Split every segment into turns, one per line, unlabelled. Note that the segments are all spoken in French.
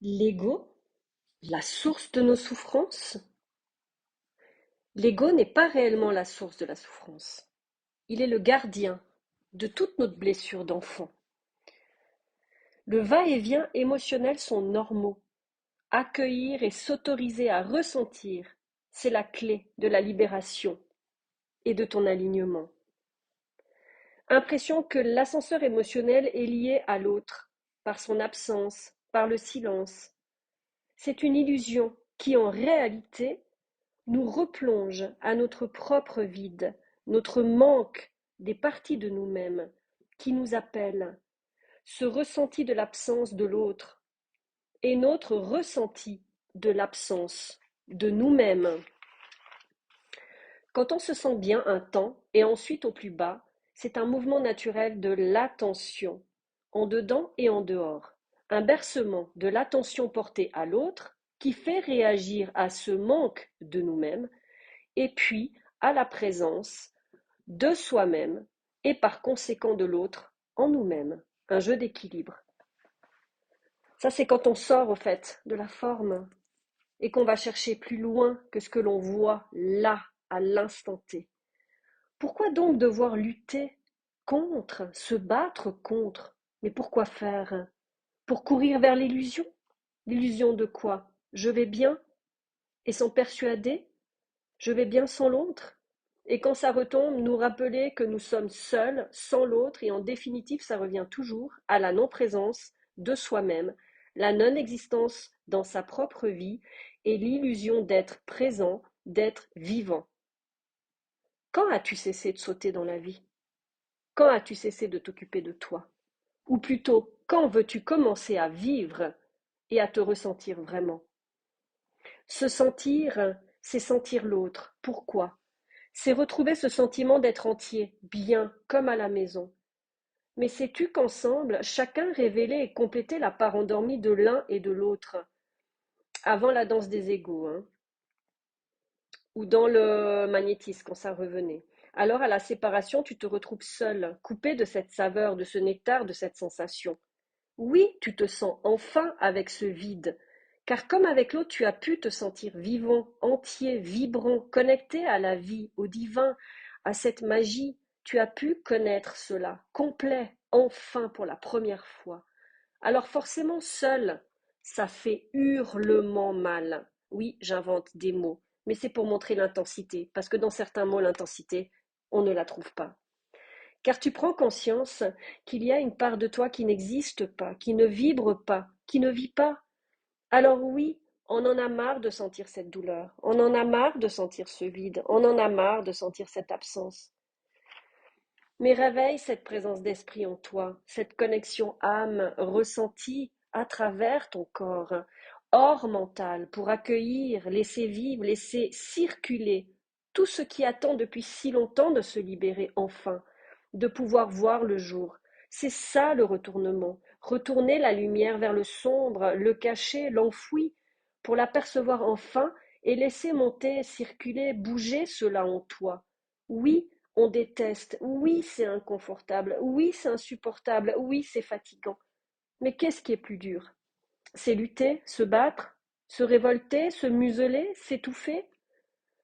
L'ego, la source de nos souffrances? L'ego n'est pas réellement la source de la souffrance. Il est le gardien de toutes notre blessure d'enfant. Le va-et-vient émotionnel sont normaux. Accueillir et s'autoriser à ressentir, c'est la clé de la libération et de ton alignement. Impression que l'ascenseur émotionnel est lié à l'autre, par son absence, par le silence. C'est une illusion qui, en réalité, nous replonge à notre propre vide, notre manque des parties de nous-mêmes qui nous appellent, ce ressenti de l'absence de l'autre et notre ressenti de l'absence de nous-mêmes. Quand on se sent bien un temps et ensuite au plus bas, c'est un mouvement naturel de l'attention, en dedans et en dehors, un bercement de l'attention portée à l'autre qui fait réagir à ce manque de nous-mêmes et puis à la présence de soi-même et par conséquent de l'autre en nous-mêmes, un jeu d'équilibre. Ça, c'est quand on sort au fait de la forme et qu'on va chercher plus loin que ce que l'on voit là, à l'instant T. Pourquoi donc devoir lutter contre, se battre contre? Mais pourquoi faire? Pour courir vers l'illusion? L'illusion de quoi? Je vais bien et s'en persuader? Je vais bien sans l'autre? Et quand ça retombe, nous rappeler que nous sommes seuls, sans l'autre, et en définitive, ça revient toujours à la non-présence de soi-même, la non-existence dans sa propre vie et l'illusion d'être présent, d'être vivant. Quand as-tu cessé de sauter dans la vie? Quand as-tu cessé de t'occuper de toi? Ou plutôt, quand veux-tu commencer à vivre et à te ressentir vraiment? Se sentir, c'est sentir l'autre. Pourquoi? C'est retrouver ce sentiment d'être entier, bien, comme à la maison. Mais sais-tu qu'ensemble, chacun révélait et complétait la part endormie de l'un et de l'autre, avant la danse des égaux, hein, ou dans le magnétisme quand ça revenait. Alors à la séparation, tu te retrouves seul, coupé de cette saveur, de ce nectar, de cette sensation. Oui, tu te sens enfin avec ce vide, car comme avec l'autre, tu as pu te sentir vivant, entier, vibrant, connecté à la vie, au divin, à cette magie. Tu as pu connaître cela, complet, enfin pour la première fois. Alors forcément, seul, ça fait hurlement mal. Oui, j'invente des mots, mais c'est pour montrer l'intensité, parce que dans certains mots, l'intensité, on ne la trouve pas. Car tu prends conscience qu'il y a une part de toi qui n'existe pas, qui ne vibre pas, qui ne vit pas. Alors oui, on en a marre de sentir cette douleur, on en a marre de sentir ce vide, on en a marre de sentir cette absence. Mais réveille cette présence d'esprit en toi, cette connexion âme ressentie à travers ton corps, hors mental, pour accueillir, laisser vivre, laisser circuler tout ce qui attend depuis si longtemps de se libérer enfin, de pouvoir voir le jour. C'est ça le retournement, retourner la lumière vers le sombre, le cacher, l'enfoui, pour l'apercevoir enfin et laisser monter, circuler, bouger cela en toi. Oui, on déteste, oui, c'est inconfortable, oui, c'est insupportable, oui, c'est fatigant. Mais qu'est-ce qui est plus dur? C'est lutter, se battre, se révolter, se museler, s'étouffer?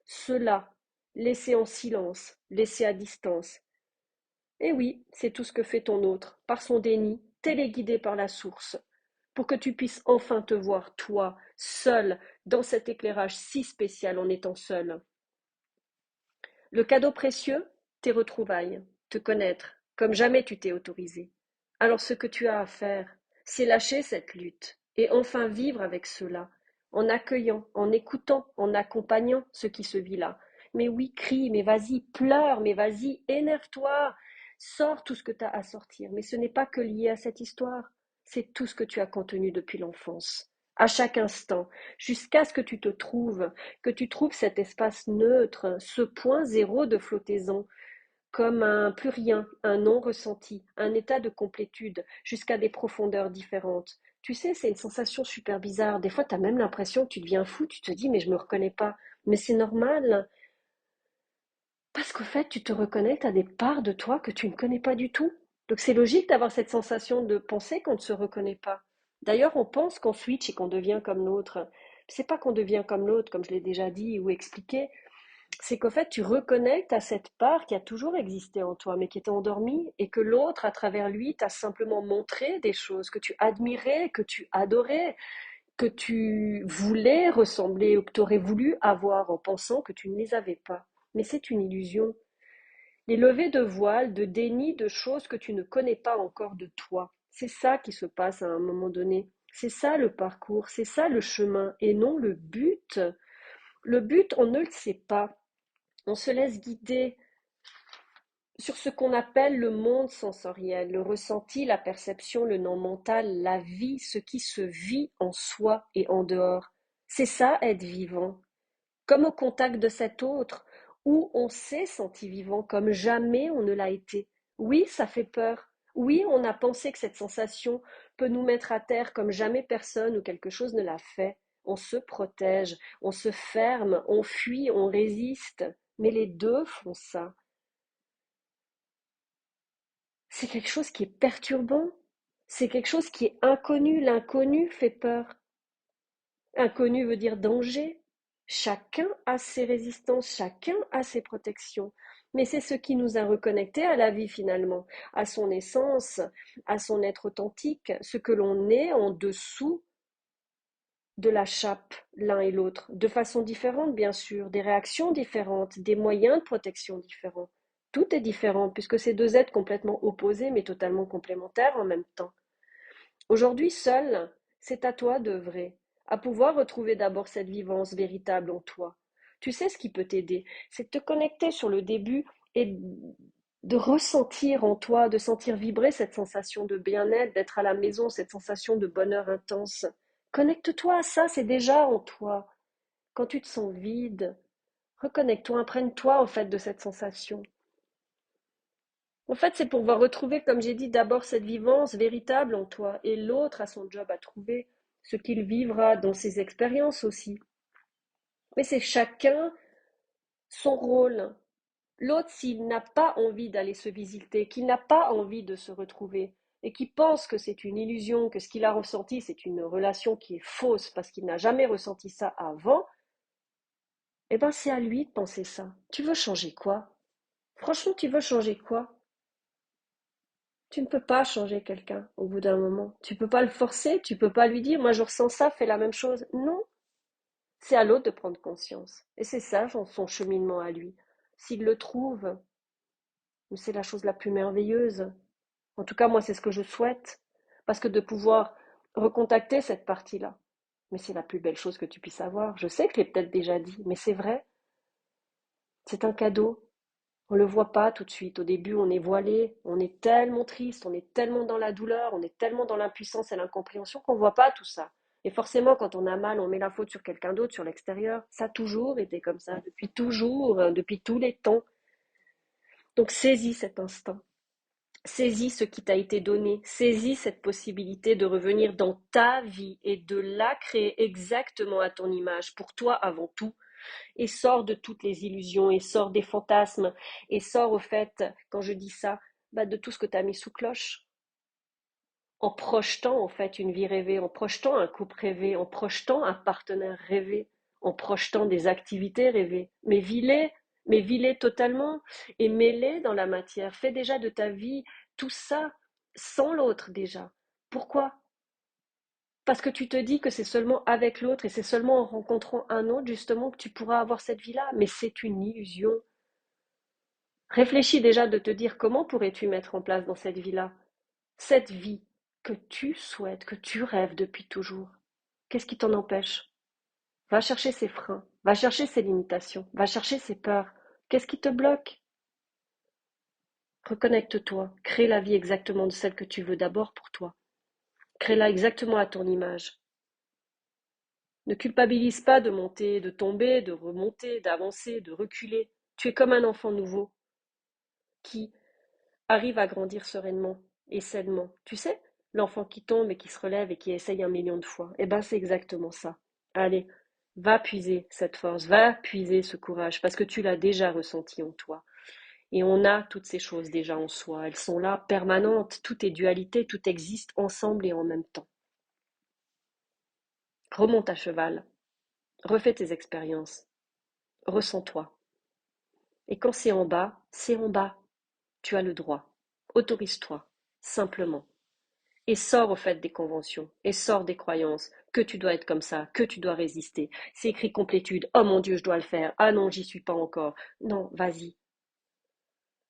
Cela, laisser en silence, laisser à distance. Et oui, c'est tout ce que fait ton autre, par son déni, téléguidé par la source, pour que tu puisses enfin te voir, toi, seul, dans cet éclairage si spécial en étant seul. Le cadeau précieux, tes retrouvailles, te connaître, comme jamais tu t'es autorisé. Alors ce que tu as à faire, c'est lâcher cette lutte et enfin vivre avec cela, en accueillant, en écoutant, en accompagnant ce qui se vit là. Mais oui, crie, mais vas-y, pleure, mais vas-y, énerve-toi, sors tout ce que tu as à sortir. Mais ce n'est pas que lié à cette histoire, c'est tout ce que tu as contenu depuis l'enfance, à chaque instant, jusqu'à ce que tu trouves cet espace neutre, ce point zéro de flottaison, comme un plus rien, un non ressenti, un état de complétude, jusqu'à des profondeurs différentes. Tu sais, c'est une sensation super bizarre. Des fois, tu as même l'impression que tu deviens fou, tu te dis, mais je me reconnais pas. Mais c'est normal, parce qu'au fait, tu te reconnais, tu as des parts de toi que tu ne connais pas du tout. Donc c'est logique d'avoir cette sensation de penser qu'on ne se reconnaît pas. D'ailleurs, on pense qu'on switch et qu'on devient comme l'autre. C'est pas qu'on devient comme l'autre, comme je l'ai déjà dit ou expliqué, c'est qu'en fait, tu reconnectes à cette part qui a toujours existé en toi, mais qui était endormie, et que l'autre, à travers lui, t'a simplement montré des choses que tu admirais, que tu adorais, que tu voulais ressembler ou que tu aurais voulu avoir en pensant que tu ne les avais pas. Mais c'est une illusion. Les levées de voile, de déni de choses que tu ne connais pas encore de toi. C'est ça qui se passe à un moment donné. C'est ça le parcours, c'est ça le chemin, et non le but. Le but, on ne le sait pas. On se laisse guider sur ce qu'on appelle le monde sensoriel, le ressenti, la perception, le non mental, la vie, ce qui se vit en soi et en dehors. C'est ça être vivant, comme au contact de cet autre, où on s'est senti vivant comme jamais on ne l'a été. Oui, ça fait peur. Oui, on a pensé que cette sensation peut nous mettre à terre comme jamais personne ou quelque chose ne l'a fait. On se protège, on se ferme, on fuit, on résiste. Mais les deux font ça. C'est quelque chose qui est perturbant. C'est quelque chose qui est inconnu. L'inconnu fait peur. Inconnu veut dire danger. Chacun a ses résistances, chacun a ses protections. Mais c'est ce qui nous a reconnectés à la vie finalement, à son essence, à son être authentique, ce que l'on est en dessous de la chape l'un et l'autre, de façon différente bien sûr, des réactions différentes, des moyens de protection différents. Tout est différent puisque c'est deux êtres complètement opposés mais totalement complémentaires en même temps. Aujourd'hui seul, c'est à toi d'œuvrer, à pouvoir retrouver d'abord cette vivance véritable en toi. Tu sais ce qui peut t'aider, c'est de te connecter sur le début et de ressentir en toi, de sentir vibrer cette sensation de bien-être, d'être à la maison, cette sensation de bonheur intense. Connecte-toi à ça, c'est déjà en toi. Quand tu te sens vide, reconnecte-toi, imprègne-toi en fait de cette sensation. En fait, c'est pour pouvoir retrouver, comme j'ai dit, d'abord cette vivance véritable en toi, et l'autre a son job à trouver, ce qu'il vivra dans ses expériences aussi. Mais c'est chacun son rôle. L'autre, s'il n'a pas envie d'aller se visiter, qu'il n'a pas envie de se retrouver, et qui pense que c'est une illusion, que ce qu'il a ressenti, c'est une relation qui est fausse parce qu'il n'a jamais ressenti ça avant, eh ben c'est à lui de penser ça. Tu veux changer quoi? Franchement, tu veux changer quoi? Tu ne peux pas changer quelqu'un au bout d'un moment. Tu peux pas le forcer, tu peux pas lui dire, moi je ressens ça, fais la même chose. Non, c'est à l'autre de prendre conscience. Et c'est ça son cheminement à lui. S'il le trouve, c'est la chose la plus merveilleuse. En tout cas, moi c'est ce que je souhaite. Parce que de pouvoir recontacter cette partie-là, mais c'est la plus belle chose que tu puisses avoir. Je sais que je l'ai peut-être déjà dit, mais c'est vrai. C'est un cadeau. On ne le voit pas tout de suite. Au début, on est voilé, on est tellement triste, on est tellement dans la douleur, on est tellement dans l'impuissance et l'incompréhension qu'on ne voit pas tout ça. Et forcément, quand on a mal, on met la faute sur quelqu'un d'autre, sur l'extérieur. Ça a toujours été comme ça, depuis toujours, depuis tous les temps. Donc saisis cet instant. Saisis ce qui t'a été donné. Saisis cette possibilité de revenir dans ta vie et de la créer exactement à ton image, pour toi avant tout, et sors de toutes les illusions, et sors des fantasmes, et sors au fait, quand je dis ça, bah, de tout ce que tu as mis sous cloche, en projetant en fait une vie rêvée, en projetant un couple rêvé, en projetant un partenaire rêvé, en projetant des activités rêvées. Mais vis-les totalement, et mets-les dans la matière. Fais déjà de ta vie tout ça sans l'autre déjà. Pourquoi? Parce que tu te dis que c'est seulement avec l'autre et c'est seulement en rencontrant un autre justement que tu pourras avoir cette vie-là. Mais c'est une illusion. Réfléchis déjà de te dire comment pourrais-tu mettre en place dans cette vie-là, cette vie que tu souhaites, que tu rêves depuis toujours. Qu'est-ce qui t'en empêche? Va chercher ces freins, va chercher ces limitations, va chercher ces peurs. Qu'est-ce qui te bloque? Reconnecte-toi, crée la vie exactement de celle que tu veux d'abord pour toi. Crée-la exactement à ton image. Ne culpabilise pas de monter, de tomber, de remonter, d'avancer, de reculer. Tu es comme un enfant nouveau qui arrive à grandir sereinement et sainement. Tu sais, l'enfant qui tombe et qui se relève et qui essaye 1 million de fois. Eh ben, c'est exactement ça. Allez, va puiser cette force, va puiser ce courage, parce que tu l'as déjà ressenti en toi. Et on a toutes ces choses déjà en soi. Elles sont là, permanentes. Tout est dualité, tout existe ensemble et en même temps. Remonte à cheval, refais tes expériences, ressens-toi. Et quand c'est en bas, c'est en bas. Tu as le droit. Autorise-toi, simplement. Et sors au fait des conventions, et sors des croyances, que tu dois être comme ça, que tu dois résister. C'est écrit complétude, oh mon Dieu, je dois le faire, ah non, j'y suis pas encore. Non, vas-y.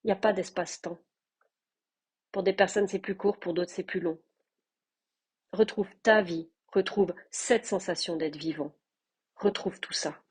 Il n'y a pas d'espace-temps. Pour des personnes, c'est plus court, pour d'autres, c'est plus long. Retrouve ta vie, retrouve cette sensation d'être vivant. Retrouve tout ça.